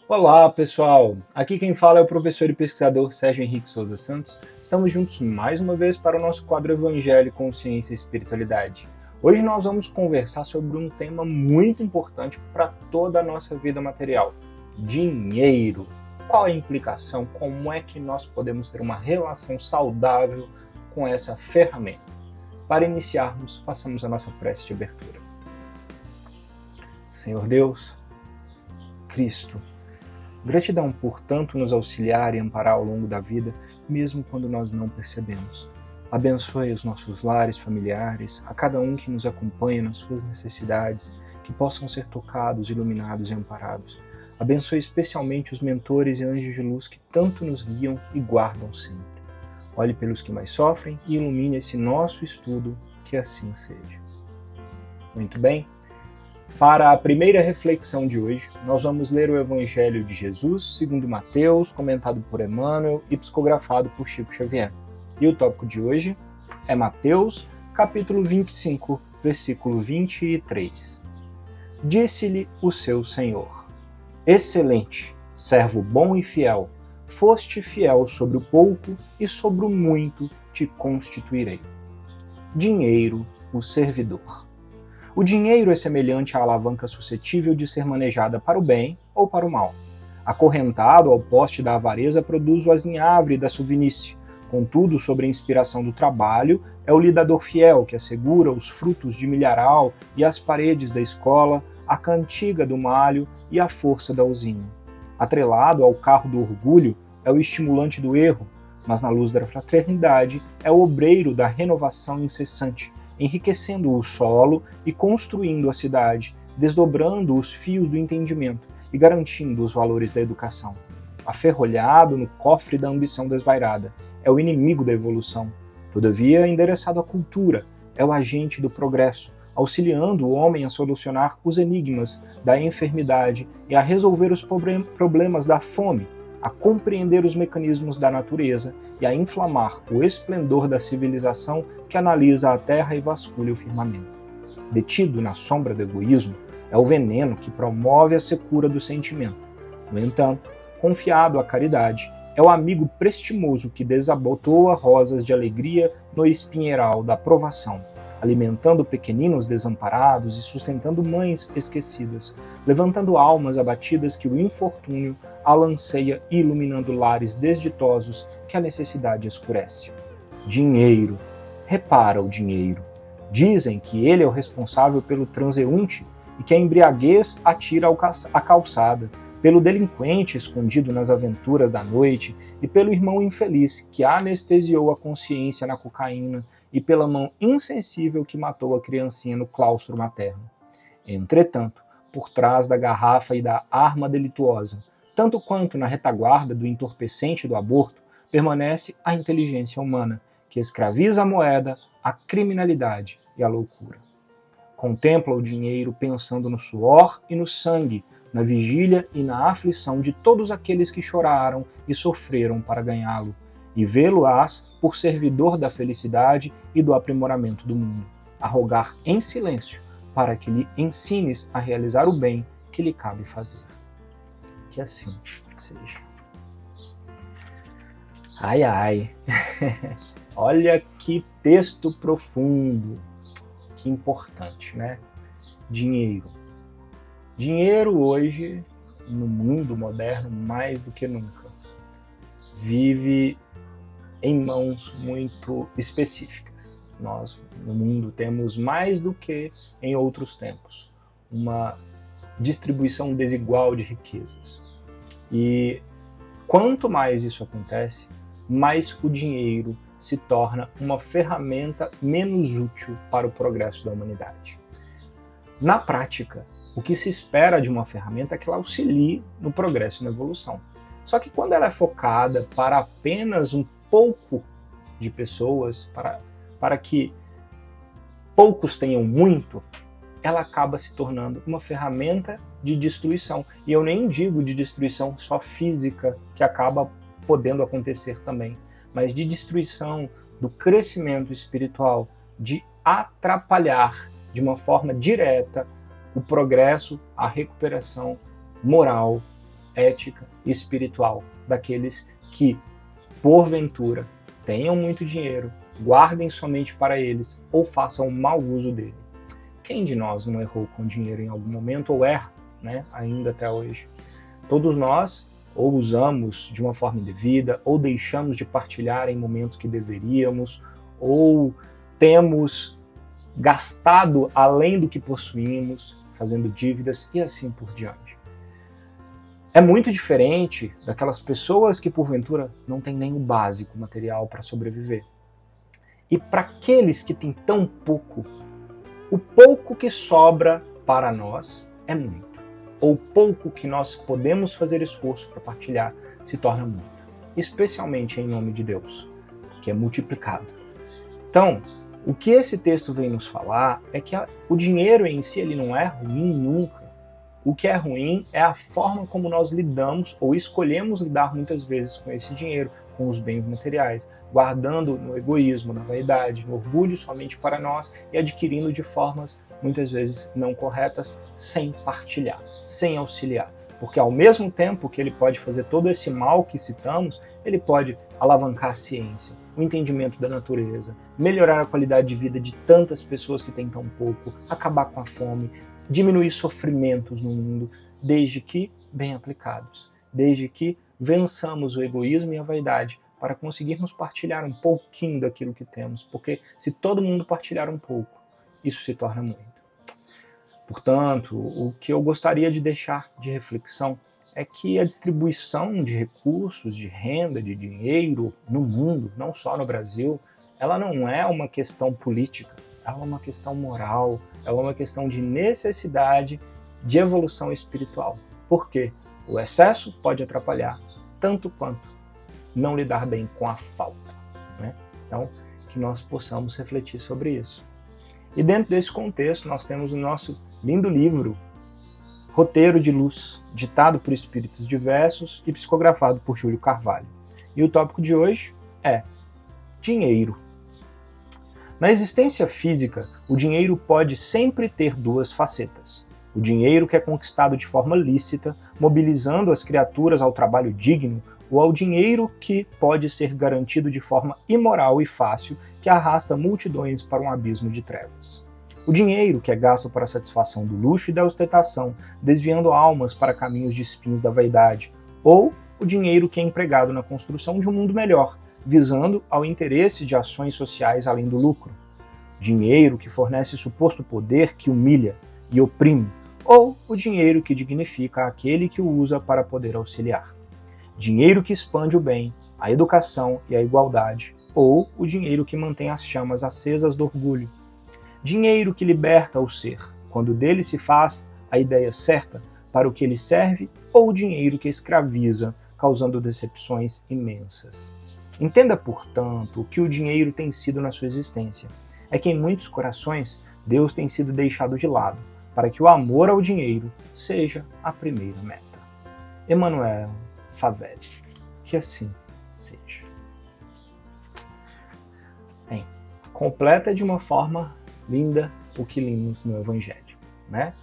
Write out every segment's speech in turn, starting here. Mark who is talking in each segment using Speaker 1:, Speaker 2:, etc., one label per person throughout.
Speaker 1: Olá, pessoal! Aqui quem fala é o professor e pesquisador Sérgio Henrique Souza Santos. Estamos juntos mais uma vez para o nosso quadro Evangelho, Consciência e Espiritualidade. Hoje nós vamos conversar sobre um tema muito importante para toda a nossa vida material: dinheiro. Qual a implicação? Como é que nós podemos ter uma relação saudável com essa ferramenta? Para iniciarmos, façamos a nossa prece de abertura. Senhor Deus, Cristo, gratidão por tanto nos auxiliar e amparar ao longo da vida, mesmo quando nós não percebemos. Abençoe os nossos lares familiares, a cada um que nos acompanha nas suas necessidades, que possam ser tocados, iluminados e amparados. Abençoe especialmente os mentores e anjos de luz que tanto nos guiam e guardam sempre. Olhe pelos que mais sofrem e ilumine esse nosso estudo, que assim seja. Muito bem. Para a primeira reflexão de hoje, nós vamos ler o Evangelho de Jesus, segundo Mateus, comentado por Emmanuel e psicografado por Chico Xavier. E o tópico de hoje é Mateus, capítulo 25, versículo 23. Disse-lhe o seu Senhor: Excelente, servo bom e fiel, foste fiel sobre o pouco e sobre o muito te constituirei. Dinheiro, o servidor. O dinheiro é semelhante à alavanca suscetível de ser manejada para o bem ou para o mal. Acorrentado ao poste da avareza, produz o azinhavre da suvinice. Contudo, sob a inspiração do trabalho, é o lidador fiel que assegura os frutos de milharal e as paredes da escola, a cantiga do malho e a força da usina. Atrelado ao carro do orgulho, é o estimulante do erro, mas na luz da fraternidade é o obreiro da renovação incessante, enriquecendo o solo e construindo a cidade, desdobrando os fios do entendimento e garantindo os valores da educação. Aferrolhado no cofre da ambição desvairada, é o inimigo da evolução. Todavia, endereçado à cultura, é o agente do progresso, auxiliando o homem a solucionar os enigmas da enfermidade e a resolver os problemas da fome, a compreender os mecanismos da natureza e a inflamar o esplendor da civilização que analisa a terra e vasculha o firmamento. Detido na sombra do egoísmo, é o veneno que promove a secura do sentimento. No entanto, confiado à caridade, é o amigo prestimoso que desabotoa rosas de alegria no espinheiral da provação, alimentando pequeninos desamparados e sustentando mães esquecidas, levantando almas abatidas que o infortúnio alanceia e iluminando lares desditosos que a necessidade escurece. Dinheiro. Repara o dinheiro. Dizem que ele é o responsável pelo transeunte e que a embriaguez atira a calçada, pelo delinquente escondido nas aventuras da noite e pelo irmão infeliz que anestesiou a consciência na cocaína e pela mão insensível que matou a criancinha no claustro materno. Entretanto, por trás da garrafa e da arma delituosa, tanto quanto na retaguarda do entorpecente do aborto, permanece a inteligência humana, que escraviza a moeda, a criminalidade e a loucura. Contempla o dinheiro pensando no suor e no sangue, na vigília e na aflição de todos aqueles que choraram e sofreram para ganhá-lo, e vê-lo-ás por servidor da felicidade e do aprimoramento do mundo, a rogar em silêncio para que lhe ensines a realizar o bem que lhe cabe fazer. Que assim seja. Ai, ai. Olha que texto profundo, que importante, né? Dinheiro. Dinheiro hoje, no mundo moderno, mais do que nunca, vive em mãos muito específicas. Nós, no mundo, temos mais do que em outros tempos uma distribuição desigual de riquezas. E quanto mais isso acontece, mais o dinheiro se torna uma ferramenta menos útil para o progresso da humanidade. Na prática, o que se espera de uma ferramenta é que ela auxilie no progresso e na evolução. Só que quando ela é focada para apenas um pouco de pessoas, para que poucos tenham muito, ela acaba se tornando uma ferramenta de destruição. E eu nem digo de destruição só física, que acaba podendo acontecer também, mas de destruição do crescimento espiritual, de atrapalhar de uma forma direta o progresso, a recuperação moral ética e espiritual daqueles que, porventura, tenham muito dinheiro, guardem somente para eles ou façam um mau uso dele. Quem de nós não errou com dinheiro em algum momento ou erra, né, ainda até hoje? Todos nós ou usamos de uma forma indevida, ou deixamos de partilhar em momentos que deveríamos, ou temos gastado além do que possuímos, fazendo dívidas e assim por diante. É muito diferente daquelas pessoas que porventura não têm nem o básico material para sobreviver. E para aqueles que têm tão pouco, o pouco que sobra para nós é muito. Ou pouco que nós podemos fazer esforço para partilhar se torna muito. Especialmente em nome de Deus, que é multiplicado. Então, o que esse texto vem nos falar é que o dinheiro em si ele não é ruim nunca. O que é ruim é a forma como nós lidamos ou escolhemos lidar muitas vezes com esse dinheiro, com os bens materiais, guardando no egoísmo, na vaidade, no orgulho somente para nós e adquirindo de formas muitas vezes não corretas, sem partilhar, sem auxiliar. Porque ao mesmo tempo que ele pode fazer todo esse mal que citamos, ele pode alavancar a ciência, o entendimento da natureza, melhorar a qualidade de vida de tantas pessoas que têm tão pouco, acabar com a fome, diminuir sofrimentos no mundo, desde que bem aplicados, desde que vençamos o egoísmo e a vaidade para conseguirmos partilhar um pouquinho daquilo que temos, porque se todo mundo partilhar um pouco, isso se torna muito. Portanto, o que eu gostaria de deixar de reflexão é que a distribuição de recursos, de renda, de dinheiro no mundo, não só no Brasil, ela não é uma questão política, ela é uma questão moral, ela é uma questão de necessidade de evolução espiritual. Por quê? O excesso pode atrapalhar tanto quanto não lidar bem com a falta, né? Então, que nós possamos refletir sobre isso. E dentro desse contexto, nós temos o nosso lindo livro, Roteiro de Luz, ditado por espíritos diversos e psicografado por Júlio Carvalho. E o tópico de hoje é dinheiro. Na existência física, o dinheiro pode sempre ter duas facetas. O dinheiro que é conquistado de forma lícita, mobilizando as criaturas ao trabalho digno, ou ao dinheiro que pode ser garantido de forma imoral e fácil, que arrasta multidões para um abismo de trevas. O dinheiro que é gasto para a satisfação do luxo e da ostentação, desviando almas para caminhos de espinhos da vaidade, ou o dinheiro que é empregado na construção de um mundo melhor, visando ao interesse de ações sociais além do lucro. Dinheiro que fornece suposto poder que humilha e oprime, ou o dinheiro que dignifica aquele que o usa para poder auxiliar. Dinheiro que expande o bem, a educação e a igualdade, ou o dinheiro que mantém as chamas acesas do orgulho. Dinheiro que liberta o ser, quando dele se faz a ideia certa para o que ele serve, ou o dinheiro que escraviza, causando decepções imensas. Entenda, portanto, o que o dinheiro tem sido na sua existência. É que em muitos corações, Deus tem sido deixado de lado, para que o amor ao dinheiro seja a primeira meta. Emanuel Favelli. Que assim seja. Bem, completa de uma forma linda o que lemos no Evangelho, né?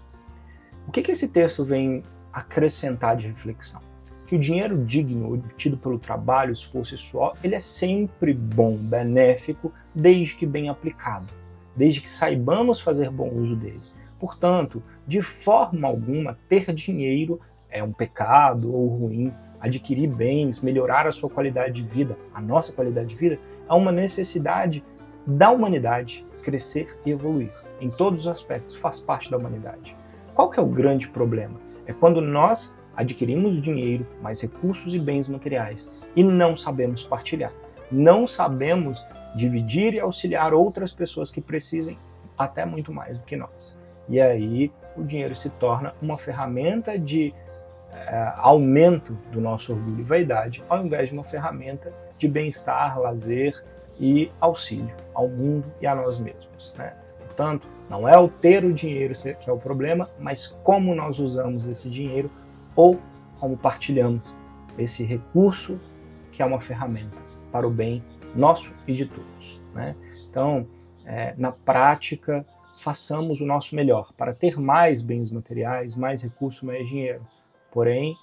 Speaker 1: O que esse texto vem acrescentar de reflexão? Que o dinheiro digno obtido pelo trabalho, esforço e suor, ele é sempre bom, benéfico, desde que bem aplicado, desde que saibamos fazer bom uso dele. Portanto, de forma alguma, ter dinheiro é um pecado ou ruim. Adquirir bens, melhorar a sua qualidade de vida, a nossa qualidade de vida, é uma necessidade da humanidade crescer e evoluir. Em todos os aspectos, faz parte da humanidade. Qual que é o grande problema? É quando nós adquirimos dinheiro, mais recursos e bens materiais e não sabemos partilhar. Não sabemos dividir e auxiliar outras pessoas que precisem até muito mais do que nós. E aí o dinheiro se torna uma ferramenta de aumento do nosso orgulho e vaidade, ao invés de uma ferramenta de bem-estar, lazer e auxílio ao mundo e a nós mesmos, né? Portanto, não é o ter o dinheiro que é o problema, mas como nós usamos esse dinheiro ou como partilhamos esse recurso que é uma ferramenta para o bem nosso e de todos, né? Então, na prática, façamos o nosso melhor para ter mais bens materiais, mais recursos, mais dinheiro. Porém,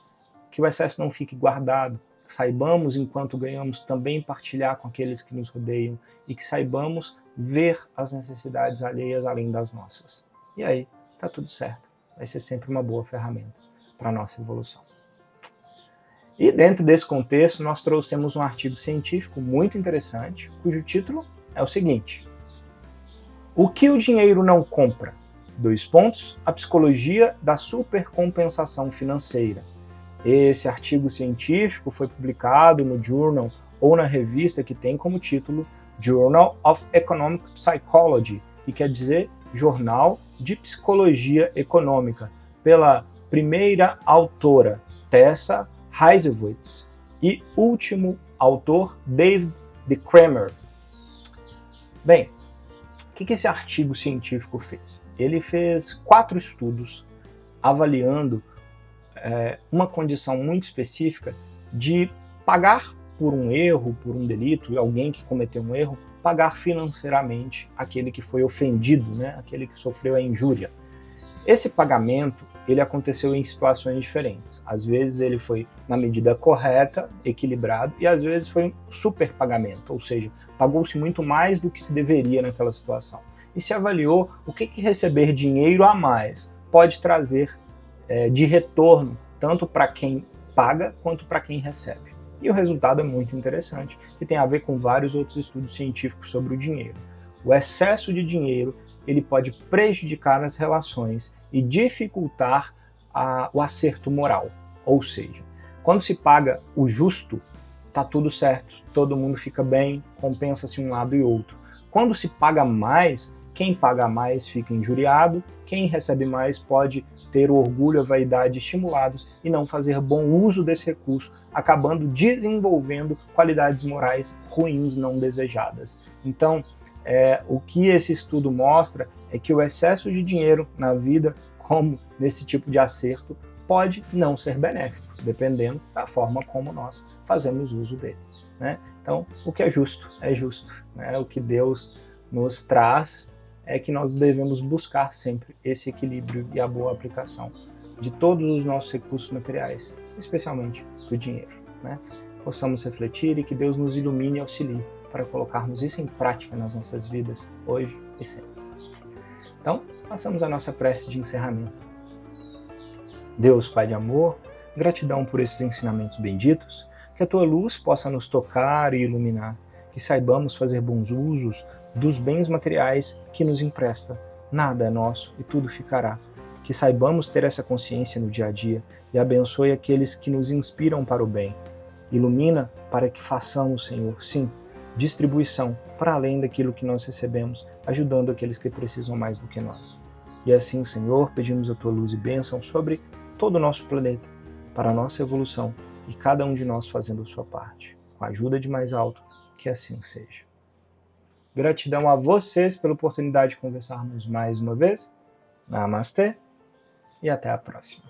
Speaker 1: que o excesso não fique guardado, que saibamos, enquanto ganhamos, também partilhar com aqueles que nos rodeiam e que saibamos ver as necessidades alheias além das nossas. E aí, tá tudo certo. Vai ser sempre uma boa ferramenta para a nossa evolução. E dentro desse contexto, nós trouxemos um artigo científico muito interessante, cujo título é o seguinte: O que o dinheiro não compra? A psicologia da supercompensação financeira. Esse artigo científico foi publicado no Journal ou na revista que tem como título Journal of Economic Psychology, que quer dizer Jornal de Psicologia Econômica, pela primeira autora, Tessa Heisewitz, e último autor, David D. Kramer. Bem, o que esse artigo científico fez? Ele fez 4 estudos avaliando uma condição muito específica de pagar por um erro, por um delito, alguém que cometeu um erro, pagar financeiramente aquele que foi ofendido, né? Aquele que sofreu a injúria. Esse pagamento, ele aconteceu em situações diferentes. Às vezes ele foi na medida correta, equilibrado, e às vezes foi um super pagamento, ou seja, pagou-se muito mais do que se deveria naquela situação. E se avaliou o que receber dinheiro a mais pode trazer de retorno, tanto para quem paga quanto para quem recebe. E o resultado é muito interessante, e tem a ver com vários outros estudos científicos sobre o dinheiro. O excesso de dinheiro, ele pode prejudicar as relações e dificultar o acerto moral. Ou seja, quando se paga o justo, tá tudo certo, todo mundo fica bem, compensa-se um lado e outro. Quando se paga mais, quem paga mais fica injuriado, quem recebe mais pode ter o orgulho e a vaidade estimulados e não fazer bom uso desse recurso, acabando desenvolvendo qualidades morais ruins não desejadas. Então, o que esse estudo mostra é que o excesso de dinheiro na vida, como nesse tipo de acerto, pode não ser benéfico, dependendo da forma como nós fazemos uso dele, né? Então, o que é justo, né? O que Deus nos traz é que nós devemos buscar sempre esse equilíbrio e a boa aplicação de todos os nossos recursos materiais, especialmente do dinheiro, né? Possamos refletir e que Deus nos ilumine e auxilie para colocarmos isso em prática nas nossas vidas, hoje e sempre. Então, façamos a nossa prece de encerramento. Deus, Pai de amor, gratidão por esses ensinamentos benditos, que a Tua luz possa nos tocar e iluminar, que saibamos fazer bons usos dos bens materiais que nos empresta. Nada é nosso e tudo ficará. Que saibamos ter essa consciência no dia a dia e abençoe aqueles que nos inspiram para o bem. Ilumina para que façamos, Senhor, sim, distribuição para além daquilo que nós recebemos, ajudando aqueles que precisam mais do que nós. E assim, Senhor, pedimos a Tua luz e bênção sobre todo o nosso planeta, para a nossa evolução e cada um de nós fazendo a sua parte. Com a ajuda de mais alto, que assim seja. Gratidão a vocês pela oportunidade de conversarmos mais uma vez. Namastê e até a próxima.